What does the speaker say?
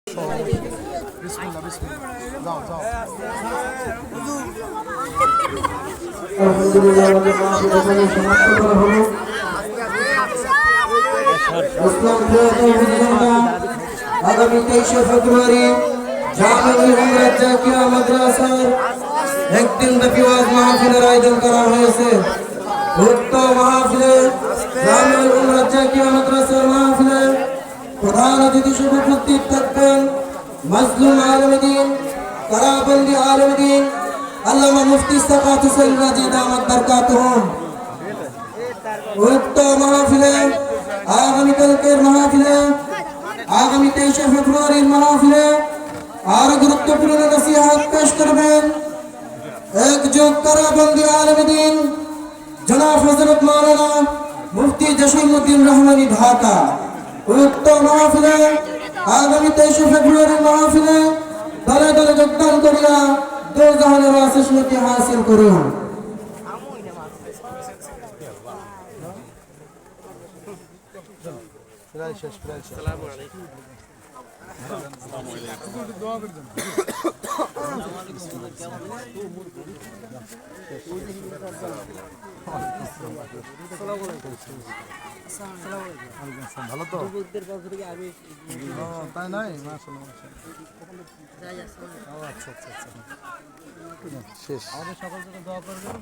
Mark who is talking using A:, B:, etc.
A: বিসমিল্লাহ বিসমিল্লাহ যাও যাও
B: আলহামদুলিল্লাহ আমাদের মাহফিল এখানে সমাপ্ত করা হলো। ইসলাম আগামী 23শে ফেব্রুয়ারি জামিউল উমরাত জাকিয়া মাদ্রাসার একদিন ব্যাপী ওয়াজ মাহফিলের আয়োজন করা হয়েছে। উক্ত মাহফিলে জামিউল উমরাত জাকিয়া মাদ্রাসার মাহফিলে প্রধান অতিথি হিসেবে উপস্থিত থাকবেন মাজলুম আলেম দ্বীন, কারাবন্দি আলেম দ্বীন আল্লামা মুফতি সাকাত হোসেন রাজি দামাত বরকাতুহুম। উক্ত মাহফিলে আগামীকালকের মাহফিলে আগামী 23শে ফেব্রুয়ারির মাহফিলে আর গুরুত্বপূর্ণ নসিহত পেশ করবেন একজন কারাবন্দি আলেম দ্বীন জনাব হযরত মাওলানা মুফতি জসিমউদ্দিন রহমানী ঢাকা। উক্ত মাহফিলে আগামী 23শে ফেব্রুয়ারির মাহফিলে দলে দলে যোগদান করিয়া দোজাহানের আশীর্বাদ হাসিল করুন।
A: প্রায় শেষ
C: আসসালামু আলাইকুম।
A: দোয়া করে দেন ভালো তো তাই নাই আচ্ছা আচ্ছা আচ্ছা শেষ আমাদের সকল জন্য দোয়া করবেন।